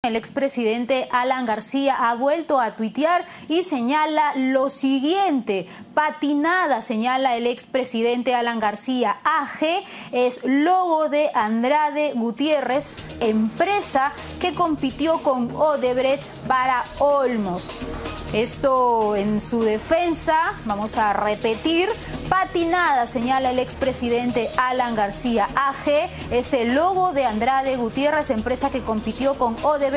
El expresidente Alan García ha vuelto a tuitear y señala lo siguiente: patinada, señala el expresidente Alan García. AG es logo de Andrade Gutiérrez, empresa que compitió con Odebrecht para Olmos. Esto en su defensa, vamos a repetir: patinada, señala el expresidente Alan García. AG es el logo de Andrade Gutiérrez, empresa que compitió con Odebrecht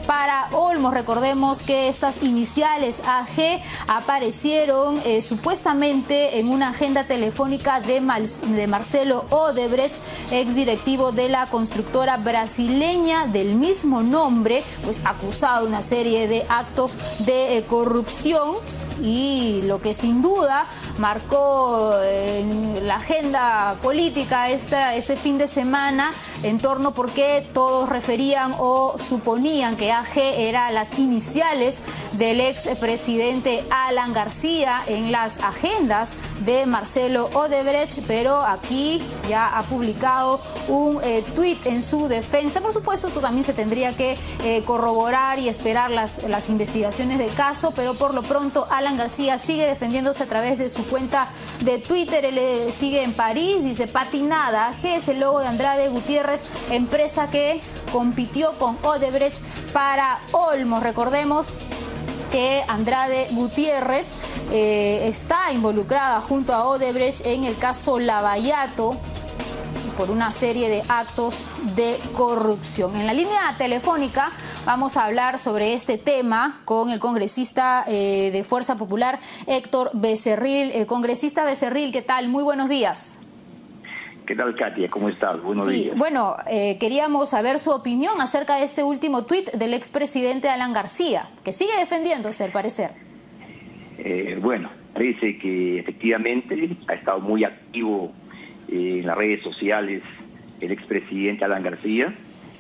para Olmos. Recordemos que estas iniciales AG aparecieron supuestamente en una agenda telefónica de Marcelo Odebrecht, exdirectivo de la constructora brasileña del mismo nombre, pues acusado de una serie de actos de corrupción. Y lo que sin duda marcó la agenda política este fin de semana, en torno porque todos referían o suponían que AG era las iniciales del expresidente Alan García en las agendas de Marcelo Odebrecht, pero aquí ya ha publicado un tuit en su defensa. Por supuesto, esto también se tendría que corroborar y esperar las investigaciones del caso, pero por lo pronto Alan García sigue defendiéndose a través de su cuenta de Twitter. Él sigue en París, dice: patinada, AG es el logo de Andrade Gutiérrez, empresa que compitió con Odebrecht para Olmos. Recordemos que Andrade Gutiérrez está involucrada junto a Odebrecht en el caso Lavallato por una serie de actos de corrupción. En la línea telefónica vamos a hablar sobre este tema con el congresista de Fuerza Popular, Héctor Becerril. Congresista Becerril, ¿qué tal? Muy buenos días. ¿Qué tal, Katia? ¿Cómo estás? Buenos días. Bueno, queríamos saber su opinión acerca de este último tuit del expresidente Alan García, que sigue defendiéndose, al parecer. Bueno, parece que efectivamente ha estado muy activo en las redes sociales el expresidente Alan García.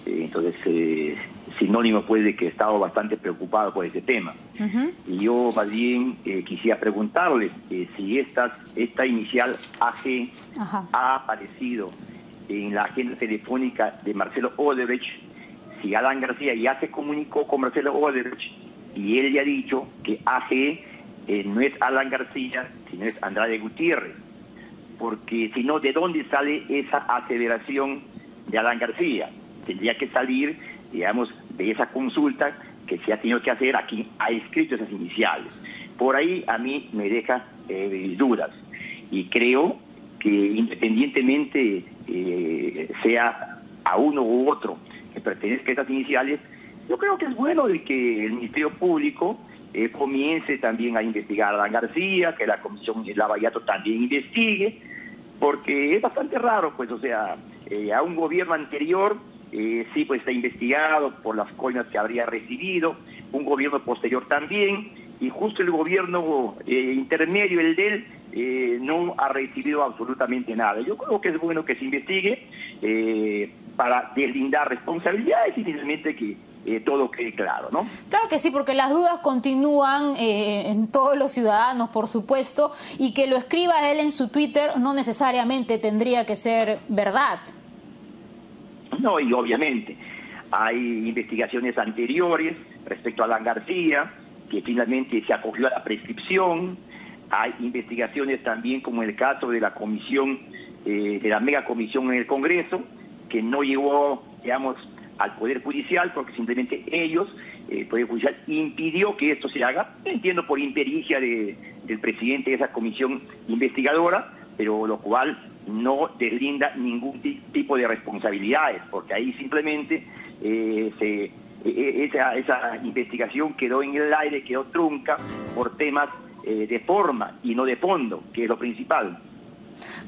Entonces, sinónimo pues de que ha estado bastante preocupado por ese tema. Y yo más bien quisiera preguntarle si esta inicial AG ha aparecido en la agenda telefónica de Marcelo Odebrecht, si Alan García ya se comunicó con Marcelo Odebrecht y él ya ha dicho que AG no es Alan García, sino es Andrade Gutiérrez. Porque si no, ¿de dónde sale esa aseveración de Alan García? Tendría que salir, digamos, de esa consulta que se ha tenido que hacer a quien ha escrito esas iniciales. Por ahí a mí me deja dudas. Y creo que independientemente sea a uno u otro que pertenezca a estas iniciales, yo creo que es bueno de que el Ministerio Público comience también a investigar a Alan García, que la Comisión Lavallato también investigue, porque es bastante raro, pues, o sea, a un gobierno anterior sí, pues está investigado por las coimas que habría recibido, un gobierno posterior también, y justo el gobierno intermedio, el de él, no ha recibido absolutamente nada. Yo creo que es bueno que se investigue para deslindar responsabilidades y finalmente que todo quede claro, ¿no? Claro que sí, porque las dudas continúan en todos los ciudadanos, por supuesto, y que lo escriba él en su Twitter no necesariamente tendría que ser verdad. No, y obviamente hay investigaciones anteriores respecto a Alan García, que finalmente se acogió a la prescripción. Hay investigaciones también, como en el caso de la comisión, de la mega comisión en el Congreso, que no llegó, digamos, al Poder Judicial, porque simplemente ellos, el Poder Judicial, impidió que esto se haga, entiendo por impericia del presidente de esa comisión investigadora, pero lo cual no deslinda ningún tipo de responsabilidades, porque ahí simplemente esa investigación quedó en el aire, quedó trunca por temas de forma y no de fondo, que es lo principal.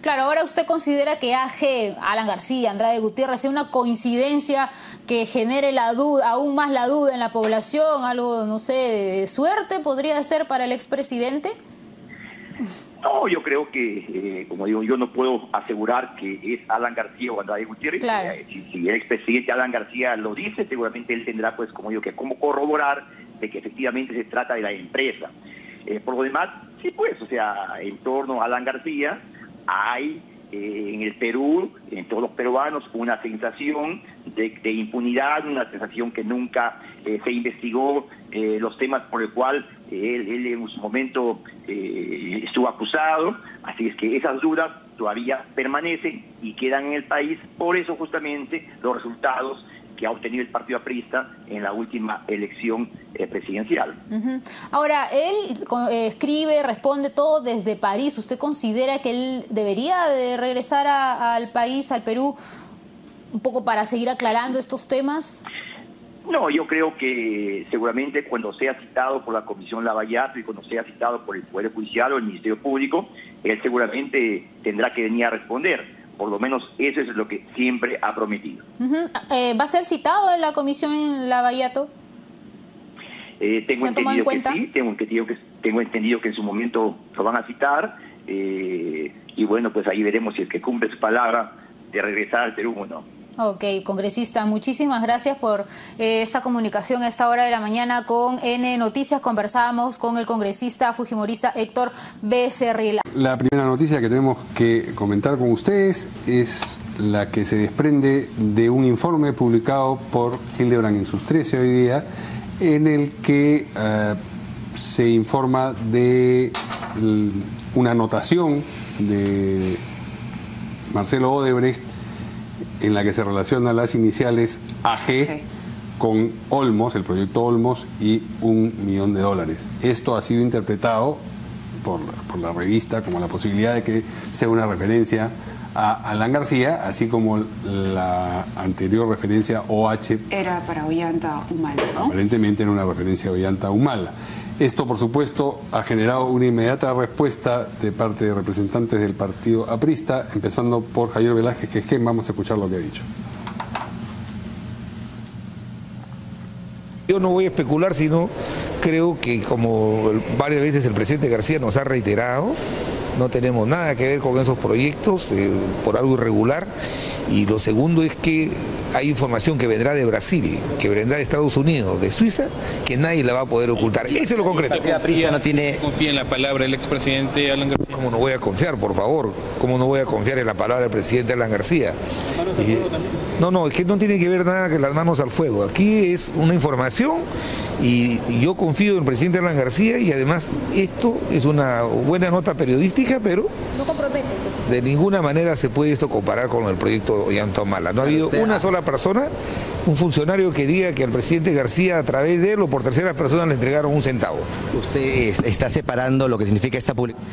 Claro, ahora usted considera que AG, Alan García, Andrade Gutiérrez, sea una coincidencia que genere la duda, aún más la duda en la población, algo, no sé, de suerte podría ser para el expresidente. No, yo creo que, como digo, yo no puedo asegurar que es Alan García o Andrade Gutiérrez. Claro. Si el expresidente Alan García lo dice, seguramente él tendrá, pues, como digo, que cómo corroborar de que efectivamente se trata de la empresa. Por lo demás, sí, pues, o sea, en torno a Alan García hay en el Perú, en todos los peruanos, una sensación de impunidad, una sensación que nunca se investigó los temas por el cual él en su momento estuvo acusado. Así es que esas dudas todavía permanecen y quedan en el país. Por eso justamente los resultados que ha obtenido el partido aprista en la última elección presidencial. Ahora, él escribe, responde todo desde París. ¿Usted considera que él debería de regresar al país, al Perú, un poco para seguir aclarando estos temas? No, yo creo que seguramente cuando sea citado por la Comisión Lavallato y cuando sea citado por el Poder Judicial o el Ministerio Público, él seguramente tendrá que venir a responder. Por lo menos eso es lo que siempre ha prometido. ¿Va a ser citado en la Comisión Lavallato? Tengo entendido que sí, tengo entendido que en su momento lo van a citar, y bueno, pues ahí veremos si es que cumple su palabra de regresar al Perú o no. Ok, congresista, muchísimas gracias por esta comunicación a esta hora de la mañana con N Noticias. Conversábamos con el congresista fujimorista Héctor Becerril. La primera noticia que tenemos que comentar con ustedes es la que se desprende de un informe publicado por Hildebrand en sus 13 hoy día, en el que se informa de una anotación de Marcelo Odebrecht en la que se relacionan las iniciales AG con Olmos, el proyecto Olmos, y $1 millón. Esto ha sido interpretado por la revista como la posibilidad de que sea una referencia a Alan García, así como la anterior referencia OH era para Ollanta Humala, ¿no? Aparentemente era una referencia a Ollanta Humala. Esto, por supuesto, ha generado una inmediata respuesta de parte de representantes del partido aprista, empezando por Javier Velázquez, que es quien vamos a escuchar lo que ha dicho. Yo no voy a especular, sino creo que, como varias veces el presidente García nos ha reiterado, no tenemos nada que ver con esos proyectos por algo irregular. Y lo segundo es que hay información que vendrá de Brasil, que vendrá de Estados Unidos, de Suiza, que nadie la va a poder ocultar. Eso es lo concreto. ¿Confía en la palabra del expresidente Alan García? ¿Cómo no voy a confiar, por favor? ¿Cómo no voy a confiar en la palabra del presidente Alan García? No, es que no tiene que ver nada con las manos al fuego. Aquí es una información y yo confío en el presidente Alan García, y además esto es una buena nota periodística, pero No compromete. de ninguna manera se puede esto comparar con el proyecto Ollanta Humala. No ha habido una sola persona, un funcionario, que diga que al presidente García, a través de él o por terceras personas, le entregaron un centavo. ¿Usted está separando lo que significa esta publicación?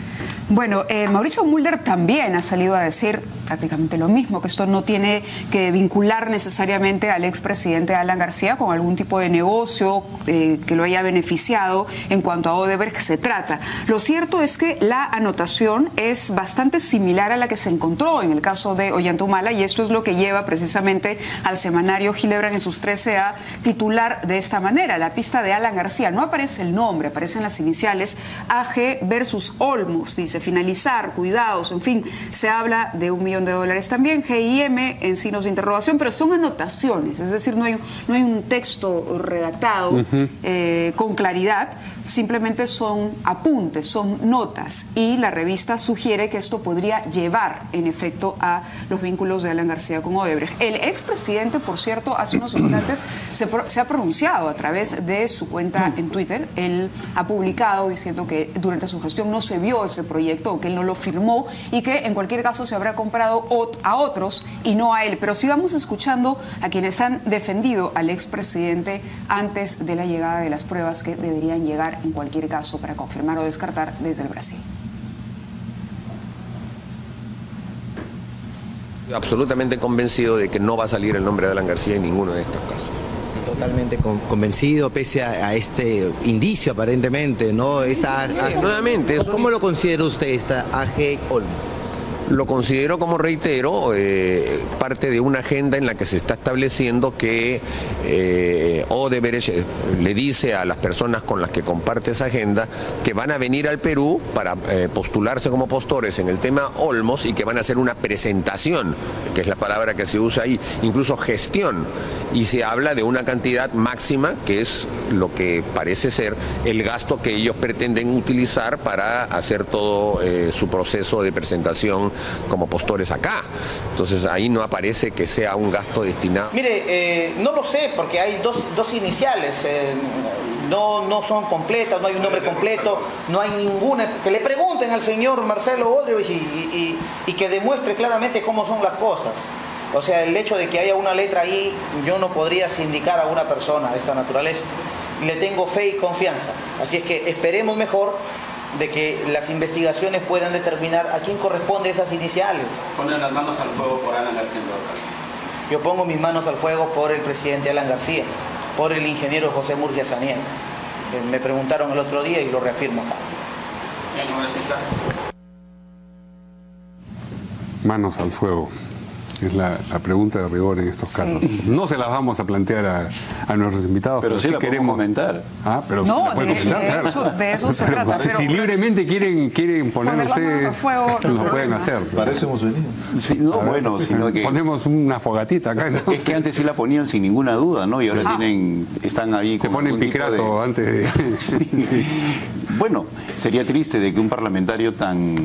Bueno, Mauricio Mulder también ha salido a decir prácticamente lo mismo, que esto no tiene que vincular necesariamente al expresidente Alan García con algún tipo de negocio que lo haya beneficiado en cuanto a Odebrecht se trata. Lo cierto es que la anotación es bastante similar a la que se encontró en el caso de Ollanta Humala, y esto es lo que lleva precisamente al semanario Hildebrand en sus 13 a titular de esta manera: la pista de Alan García. No aparece el nombre, aparecen las iniciales AG versus Olmos, dice. Finalizar, cuidados, en fin, se habla de $1 millón también, GIM en signos de interrogación, pero son anotaciones, es decir, no hay un texto redactado con claridad, simplemente son apuntes, son notas, y la revista sugiere que esto podría llevar en efecto a los vínculos de Alan García con Odebrecht. El expresidente, por cierto, hace unos instantes se ha pronunciado a través de su cuenta en Twitter. Él ha publicado diciendo que durante su gestión no se vio ese proyecto, o que él no lo firmó, y que en cualquier caso se habrá comprado a otros y no a él. Pero sigamos escuchando a quienes han defendido al expresidente antes de la llegada de las pruebas que deberían llegar en cualquier caso para confirmar o descartar desde el Brasil. Absolutamente convencido de que no va a salir el nombre de Alan García en ninguno de estos casos. Totalmente convencido, pese a este indicio aparentemente, ¿no? Nuevamente, ¿Cómo lo considera usted esta AG Olmos? Lo considero, como reitero, parte de una agenda en la que se está estableciendo que Odebrecht le dice a las personas con las que comparte esa agenda que van a venir al Perú para postularse como postores en el tema Olmos, y que van a hacer una presentación, que es la palabra que se usa ahí, incluso gestión y se habla de una cantidad máxima que es lo que parece ser el gasto que ellos pretenden utilizar para hacer todo su proceso de presentación como postores acá. Entonces ahí no aparece que sea un gasto destinado. Mire, no lo sé porque hay dos iniciales. No son completas, no hay un nombre completo, no hay ninguna. Que le pregunten al señor Marcelo Odebrecht y que demuestre claramente cómo son las cosas. O sea, el hecho de que haya una letra ahí, yo no podría sindicar a una persona de esta naturaleza. Le tengo fe y confianza. Así es que esperemos mejor de que las investigaciones puedan determinar a quién corresponde esas iniciales. Ponen las manos al fuego por Alan García. Yo pongo mis manos al fuego por el presidente Alan García, por el ingeniero José Murguía Saniel. Me preguntaron el otro día y lo reafirmo acá. Manos al fuego. Es la pregunta de rigor en estos casos. No se las vamos a plantear a nuestros invitados, pero sí la queremos comentar. Ah, pero no, sí la pueden comentar, claro. De eso se trata. Pues, si libremente quieren poner ustedes, lo pueden hacer. Para eso hemos venido. Sí, no, bueno, sino que ponemos una fogatita acá. Entonces. Es que antes sí la ponían sin ninguna duda, ¿no? Y ahora están ahí. Se ponen picrato antes de. Sí. Bueno, sería triste de que un parlamentario tan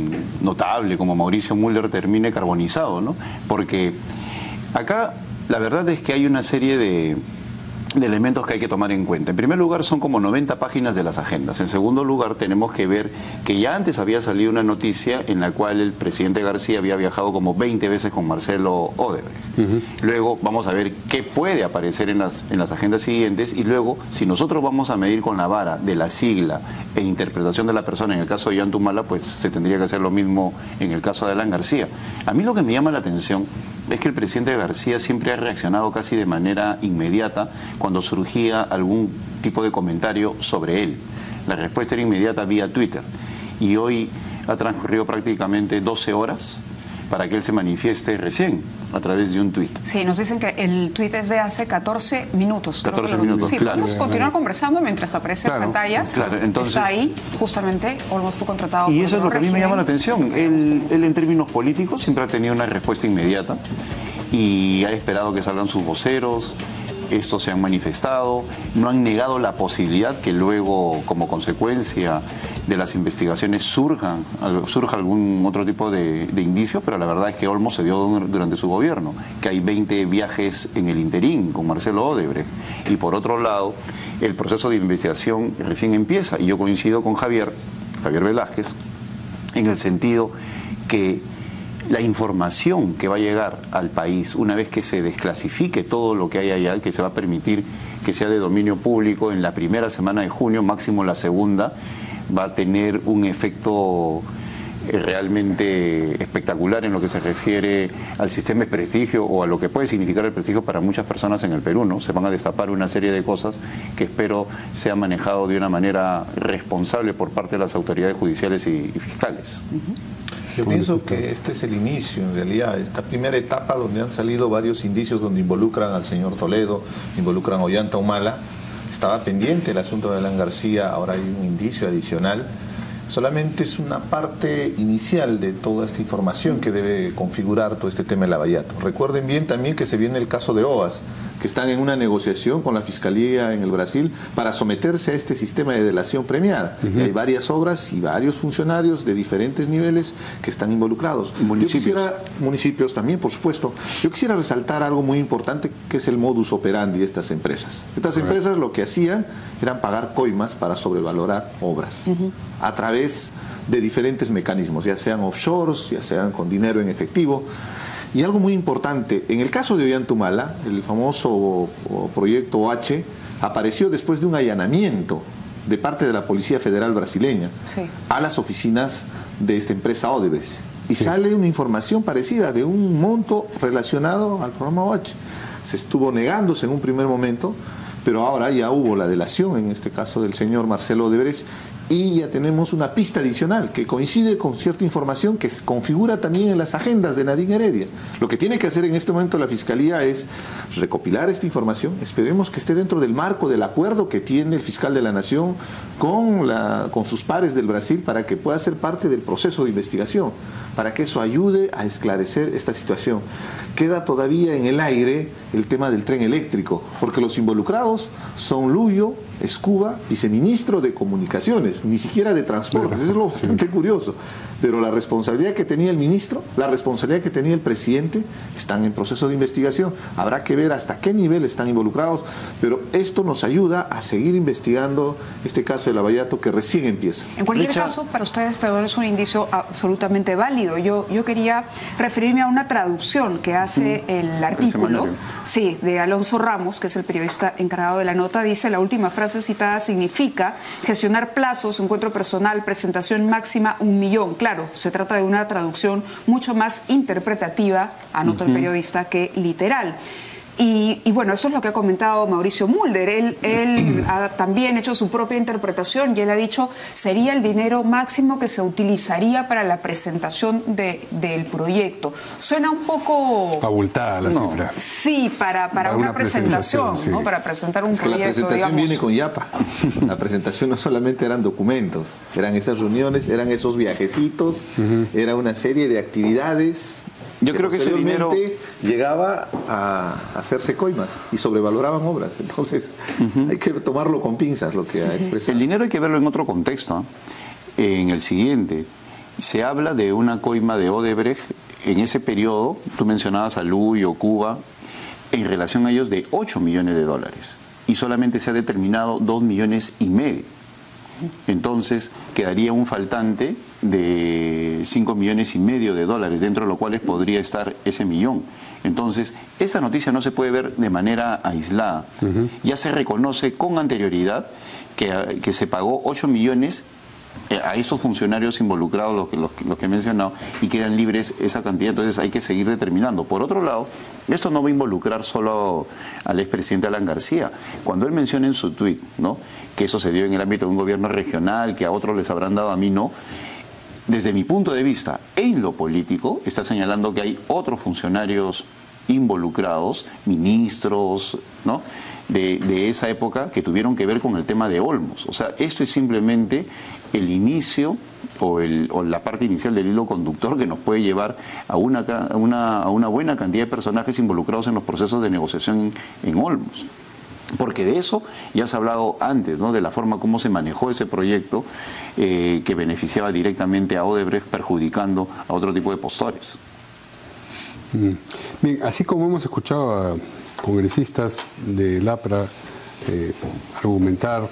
notable como Mauricio Mulder termine carbonizado, ¿no? Porque acá la verdad es que hay una serie de elementos que hay que tomar en cuenta. En primer lugar, son como 90 páginas de las agendas. En segundo lugar, tenemos que ver que ya antes había salido una noticia en la cual el presidente García había viajado como 20 veces con Marcelo Odebrecht. Luego vamos a ver qué puede aparecer en las agendas siguientes y luego, si nosotros vamos a medir con la vara de la sigla e interpretación de la persona, en el caso de Ollantumala, pues se tendría que hacer lo mismo en el caso de Alan García. A mí lo que me llama la atención es que el presidente García siempre ha reaccionado casi de manera inmediata cuando surgía algún tipo de comentario sobre él. La respuesta era inmediata vía Twitter. Y hoy ha transcurrido prácticamente 12 horas para que él se manifieste recién a través de un tuit. Sí, nos dicen que el tuit es de hace 14 minutos. 14 minutos, sí, claro. Podemos continuar conversando mientras aparece en pantalla. Claro, entonces, está ahí, justamente, Olmos fue contratado y por eso es lo que a mí me llama la atención. Él en términos políticos siempre ha tenido una respuesta inmediata y ha esperado que salgan sus voceros. Estos se han manifestado, no han negado la posibilidad que luego, como consecuencia de las investigaciones, surja algún otro tipo de indicio, pero la verdad es que Olmos se dio durante su gobierno, que hay 20 viajes en el interín con Marcelo Odebrecht. Y por otro lado, el proceso de investigación recién empieza, y yo coincido con Javier Velázquez, en el sentido que la información que va a llegar al país una vez que se desclasifique todo lo que hay allá, que se va a permitir que sea de dominio público en la primera semana de junio, máximo la segunda, va a tener un efecto realmente espectacular en lo que se refiere al sistema de prestigio o a lo que puede significar el prestigio para muchas personas en el Perú, ¿no? Se van a destapar una serie de cosas que espero sea manejado de una manera responsable por parte de las autoridades judiciales y fiscales. Yo pienso que este es el inicio, en realidad, esta primera etapa donde han salido varios indicios donde involucran al señor Toledo, involucran a Ollantumala. Estaba pendiente el asunto de Alan García, ahora hay un indicio adicional. Solamente es una parte inicial de toda esta información que debe configurar todo este tema de Lavallato. Recuerden bien también que se viene el caso de OAS, que están en una negociación con la Fiscalía en el Brasil para someterse a este sistema de delación premiada. Y hay varias obras y varios funcionarios de diferentes niveles que están involucrados. Municipios también, por supuesto. Yo quisiera resaltar algo muy importante, que es el modus operandi de estas empresas. Estas empresas lo que hacían eran pagar coimas para sobrevalorar obras a través de diferentes mecanismos, ya sean offshores, ya sean con dinero en efectivo. Y algo muy importante, en el caso de Ollantumala, el famoso proyecto OH apareció después de un allanamiento de parte de la Policía Federal brasileña a las oficinas de esta empresa Odebrecht. Y sale una información parecida de un monto relacionado al programa OH. Se estuvo negándose en un primer momento, pero ahora ya hubo la delación, en este caso del señor Marcelo Odebrecht, y ya tenemos una pista adicional que coincide con cierta información que se configura también en las agendas de Nadine Heredia. Lo que tiene que hacer en este momento la Fiscalía es recopilar esta información. Esperemos que esté dentro del marco del acuerdo que tiene el fiscal de la Nación con sus pares del Brasil para que pueda ser parte del proceso de investigación. para que eso ayude a esclarecer esta situación. Queda todavía en el aire el tema del tren eléctrico, porque los involucrados son Luyo, Escuba, viceministro de Comunicaciones, ni siquiera de Transportes. Eso es lo bastante curioso. Pero la responsabilidad que tenía el ministro, la responsabilidad que tenía el presidente, están en proceso de investigación. Habrá que ver hasta qué nivel están involucrados, pero esto nos ayuda a seguir investigando este caso de Lavallato, que recién empieza. En cualquier caso, para ustedes, perdón, es un indicio absolutamente válido. Yo quería referirme a una traducción que hace el artículo, sí, de Alonso Ramos, que es el periodista encargado de la nota. Dice: la última frase citada significa gestionar plazos, encuentro personal, presentación máxima 1 millón. Claro, se trata de una traducción mucho más interpretativa, anota el periodista, que literal. Y bueno, eso es lo que ha comentado Mauricio Mulder. Él ha también hecho su propia interpretación y él ha dicho sería el dinero máximo que se utilizaría para la presentación del proyecto. Suena un poco abultada la cifra. Sí, para una presentación, sí. ¿no? Para presentar un proyecto. La presentación viene con Yapa. La presentación no solamente eran documentos, eran esas reuniones, eran esos viajecitos, era una serie de actividades. Yo creo que ese dinero llegaba a hacerse coimas y sobrevaloraban obras. Entonces, hay que tomarlo con pinzas, lo que ha expresado. El dinero hay que verlo en otro contexto. En el siguiente, se habla de una coima de Odebrecht en ese periodo. Tú mencionabas a Luyo, Cuba, en relación a ellos de 8 millones de dólares. Y solamente se ha determinado 2,5 millones. Entonces quedaría un faltante de 5,5 millones de dólares, dentro de lo cual podría estar ese millón. Entonces, esta noticia no se puede ver de manera aislada. Ya se reconoce con anterioridad que se pagó 8 millones a esos funcionarios involucrados, los que he mencionado, y quedan libres esa cantidad. Entonces hay que seguir determinando. Por otro lado, esto no va a involucrar solo al expresidente Alan García. Cuando él menciona en su tuit, ¿no?, que eso se dio en el ámbito de un gobierno regional, que a otros les habrán dado, a mí no, desde mi punto de vista, en lo político, está señalando que hay otros funcionarios involucrados, ministros, ¿no?, de esa época, que tuvieron que ver con el tema de Olmos. O sea, esto es simplemente el inicio o la parte inicial del hilo conductor que nos puede llevar a una buena cantidad de personajes involucrados en los procesos de negociación en Olmos. Porque de eso ya se ha hablado antes, ¿no?, de la forma como se manejó ese proyecto que beneficiaba directamente a Odebrecht, perjudicando a otro tipo de postores. Bien, así como hemos escuchado a congresistas del APRA argumentar,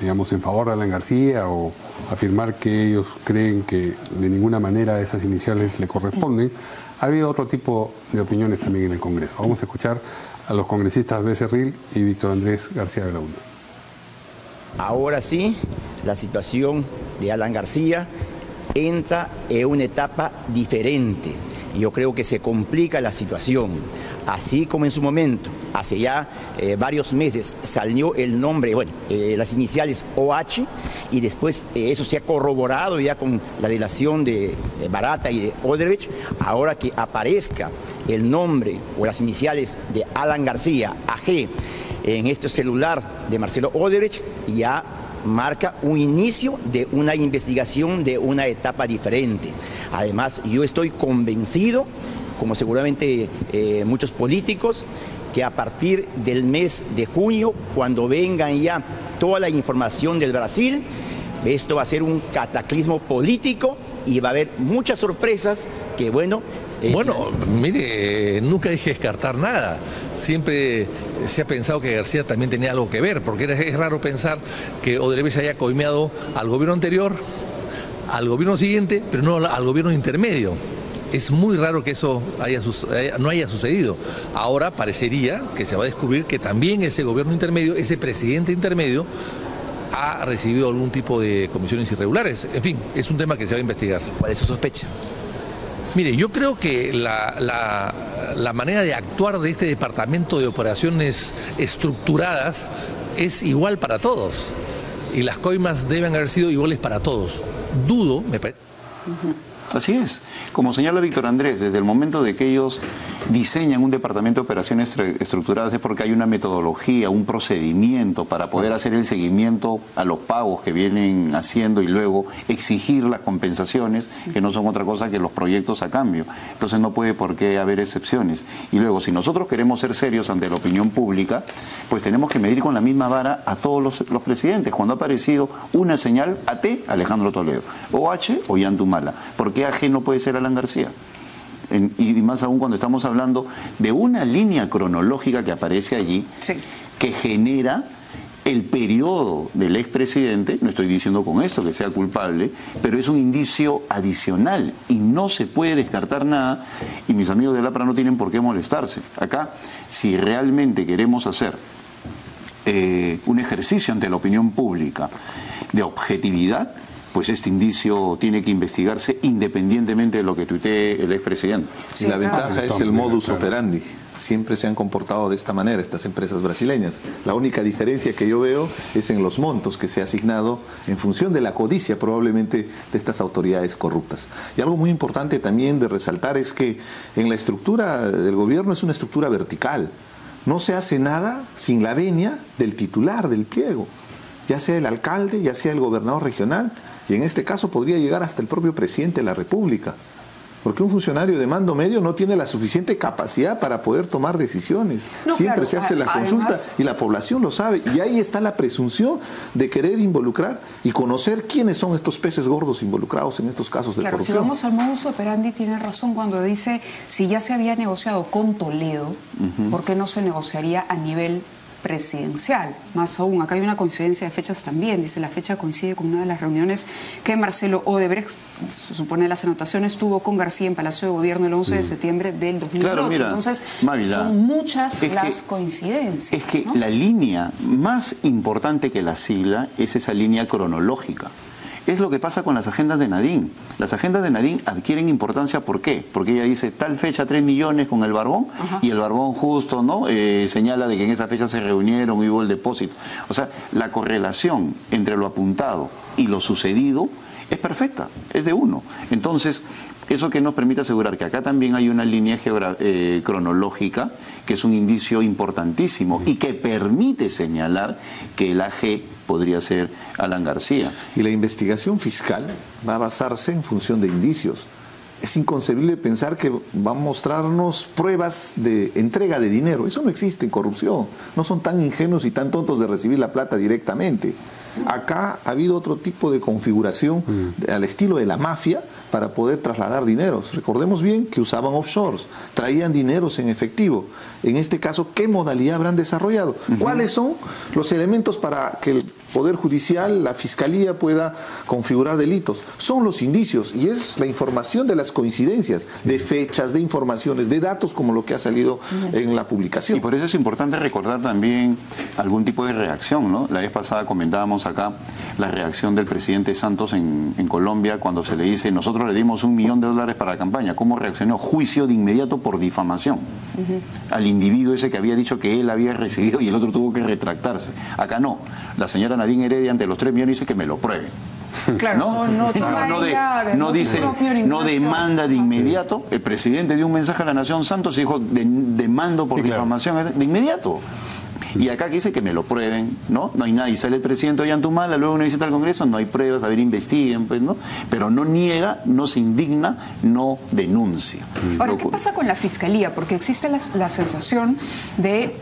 digamos, en favor de Alan García, o afirmar que ellos creen que de ninguna manera esas iniciales le corresponden, ha habido otro tipo de opiniones también en el Congreso. Vamos a escuchar a los congresistas Becerril y Víctor Andrés García Belaúnde. Ahora sí, la situación de Alan García entra en una etapa diferente. Yo creo que se complica la situación. Así como en su momento, hace ya varios meses, salió el nombre, bueno, las iniciales OH, y después eso se ha corroborado ya con la delación de Barata y de Odebrecht. Ahora que aparezca el nombre o las iniciales de Alan García, AG, en este celular de Marcelo Odebrecht, ya marca un inicio de una investigación de una etapa diferente. Además, yo estoy convencido, como seguramente muchos políticos, que a partir del mes de junio, cuando vengan ya toda la información del Brasil, esto va a ser un cataclismo político y va a haber muchas sorpresas que, bueno... Bueno, mire, nunca dije descartar nada. Siempre se ha pensado que García también tenía algo que ver, porque es raro pensar que Odebrecht haya coimeado al gobierno anterior, al gobierno siguiente, pero no al gobierno intermedio. Es muy raro que eso no haya sucedido. Ahora parecería que se va a descubrir que también ese gobierno intermedio, ese presidente intermedio, ha recibido algún tipo de comisiones irregulares. En fin, es un tema que se va a investigar. ¿Cuál es su sospecha? Mire, yo creo que la manera de actuar de este departamento de operaciones estructuradas es igual para todos. Y las coimas deben haber sido iguales para todos. Dudo, me parece. Así es. Como señala Víctor Andrés, desde el momento de que ellos diseñan un departamento de operaciones estructuradas es porque hay una metodología, un procedimiento para poder hacer el seguimiento a los pagos que vienen haciendo y luego exigir las compensaciones, que no son otra cosa que los proyectos a cambio. Entonces no puede por qué haber excepciones. Y luego, si nosotros queremos ser serios ante la opinión pública, pues tenemos que medir con la misma vara a todos los presidentes. Cuando ha aparecido una señal AT, Alejandro Toledo, o H, Ollanta Humala. ¿Por qué AG no puede ser Alan García? Y más aún cuando estamos hablando de una línea cronológica que aparece allí, que genera el periodo del expresidente. No estoy diciendo con esto que sea culpable, pero es un indicio adicional y no se puede descartar nada, y mis amigos del APRA no tienen por qué molestarse. Acá, si realmente queremos hacer un ejercicio ante la opinión pública de objetividad, pues este indicio tiene que investigarse independientemente de lo que tuitee el expresidente. Y la ventaja es el modus operandi. Siempre se han comportado de esta manera estas empresas brasileñas. La única diferencia que yo veo es en los montos que se ha asignado en función de la codicia probablemente de estas autoridades corruptas. Y algo muy importante también de resaltar es que en la estructura del gobierno es una estructura vertical. No se hace nada sin la venia del titular del pliego, ya sea el alcalde, ya sea el gobernador regional, y en este caso podría llegar hasta el propio presidente de la República. Porque un funcionario de mando medio no tiene la suficiente capacidad para poder tomar decisiones. Siempre se hace la consulta y la población lo sabe. Y ahí está la presunción de querer involucrar y conocer quiénes son estos peces gordos involucrados en estos casos de corrupción. Si vamos al modus operandi, tiene razón cuando dice, si ya se había negociado con Toledo, ¿por qué no se negociaría a nivel presidencial? Más aún, acá hay una coincidencia de fechas también. Dice, la fecha coincide con una de las reuniones que Marcelo Odebrecht, se supone las anotaciones, tuvo con García en Palacio de Gobierno el 11 de septiembre del 2008. Claro, mira, entonces, Mávila, son muchas las coincidencias. Es que ¿no? la línea más importante que la sigla es esa línea cronológica. Es lo que pasa con las agendas de Nadine. Las agendas de Nadine adquieren importancia, ¿por qué? Porque ella dice tal fecha 3 millones con el Barbón, y el Barbón justo no señala de que en esa fecha se reunieron y hubo el depósito. O sea, la correlación entre lo apuntado y lo sucedido es perfecta, es de uno. Entonces, eso que nos permite asegurar que acá también hay una línea cronológica, que es un indicio importantísimo y que permite señalar que el AG podría ser Alan García. Y la investigación fiscal va a basarse en función de indicios. Es inconcebible pensar que va a mostrarnos pruebas de entrega de dinero. Eso no existe en corrupción. No son tan ingenuos y tan tontos de recibir la plata directamente. Acá ha habido otro tipo de configuración al estilo de la mafia para poder trasladar dineros. Recordemos bien que usaban offshores, traían dineros en efectivo. En este caso, ¿qué modalidad habrán desarrollado? ¿Cuáles son los elementos para que el Poder Judicial, la Fiscalía pueda configurar delitos? Son los indicios y es la información de las coincidencias, de fechas, de informaciones, de datos como lo que ha salido en la publicación. Y por eso es importante recordar también algún tipo de reacción, ¿no? La vez pasada comentábamos acá la reacción del presidente Santos en Colombia cuando se le dice, nosotros le dimos $1 millón para la campaña. ¿Cómo reaccionó? Juicio de inmediato por difamación. Al individuo ese que había dicho que él había recibido y el otro tuvo que retractarse. Acá no. La señora Nadine Heredia ante los 3 millones dice que me lo prueben. Claro, no demanda de inmediato. El presidente dio un mensaje a la Nación Santos y dijo, demando por difamación de inmediato. Y acá que dice que me lo prueben, ¿no? No hay nada. Y sale el presidente Ollanta Humala, luego una visita al Congreso, no hay pruebas, a ver, investiguen, pues, ¿no? Pero no niega, no se indigna, no denuncia. Ahora, ¿qué pasa con la Fiscalía? Porque existe la sensación de,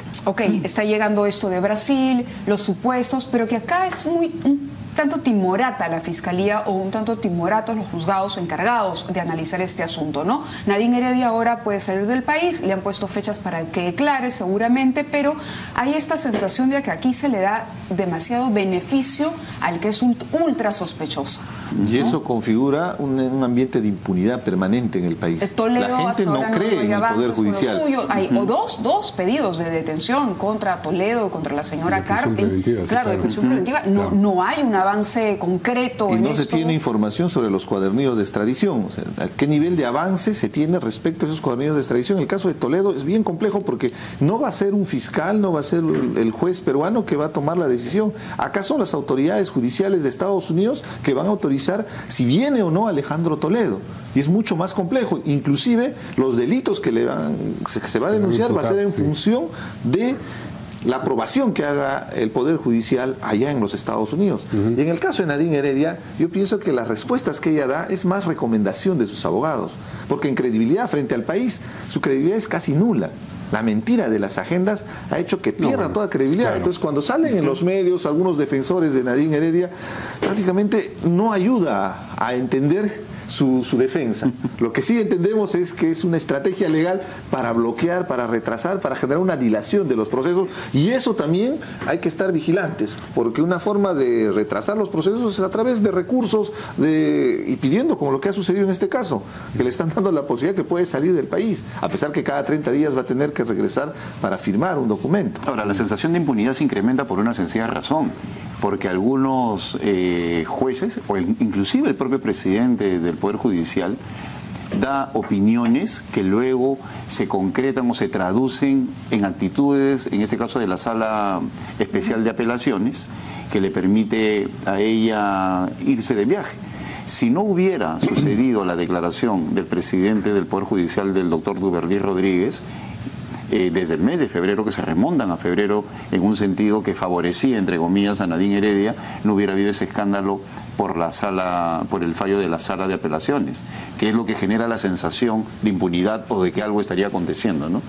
está llegando esto de Brasil, los supuestos, pero que acá es un tanto timorata la Fiscalía o un tanto timoratos los juzgados encargados de analizar este asunto, ¿no? Nadine Heredia ahora puede salir del país, le han puesto fechas para que declare seguramente, pero hay esta sensación de que aquí se le da demasiado beneficio al que es un ultra sospechoso, ¿no? Y eso configura un ambiente de impunidad permanente en el país. Toledo, la gente no cree en el Poder Judicial. Hay dos pedidos de detención contra Toledo, contra la señora Carpin. Claro, de prisión preventiva. No hay una avance concreto y en no se tiene información sobre los cuadernillos de extradición. O sea, ¿a qué nivel de avance se tiene respecto a esos cuadernillos de extradición? El caso de Toledo es bien complejo porque no va a ser un fiscal, no va a ser el juez peruano que va a tomar la decisión. Acá son las autoridades judiciales de Estados Unidos que van a autorizar revisar si viene o no Alejandro Toledo. Y es mucho más complejo. Inclusive los delitos que se va a denunciar va a ser en función de la aprobación que haga el Poder Judicial allá en los Estados Unidos. Y en el caso de Nadine Heredia, yo pienso que las respuestas que ella da es más recomendación de sus abogados, porque en credibilidad frente al país, su credibilidad es casi nula. La mentira de las agendas ha hecho que pierda toda credibilidad. Claro. Entonces, cuando salen en los medios algunos defensores de Nadine Heredia, prácticamente no ayuda a entender su defensa. Lo que sí entendemos es que es una estrategia legal para bloquear, para retrasar, para generar una dilación de los procesos, y eso también hay que estar vigilantes, porque una forma de retrasar los procesos es a través de recursos y pidiendo, como lo que ha sucedido en este caso, que le están dando la posibilidad que puede salir del país, a pesar que cada 30 días va a tener que regresar para firmar un documento. Ahora, la sensación de impunidad se incrementa por una sencilla razón, porque algunos jueces, o inclusive el propio presidente del Poder Judicial, da opiniones que luego se concretan o se traducen en actitudes, en este caso de la Sala Especial de Apelaciones, que le permite a ella irse de viaje. Si no hubiera sucedido la declaración del presidente del Poder Judicial, del doctor Duvergés Rodríguez, desde el mes de febrero, que se remontan a febrero en un sentido que favorecía, entre comillas, a Nadine Heredia, no hubiera habido ese escándalo por el fallo de la Sala de Apelaciones, que es lo que genera la sensación de impunidad o de que algo estaría aconteciendo, ¿no?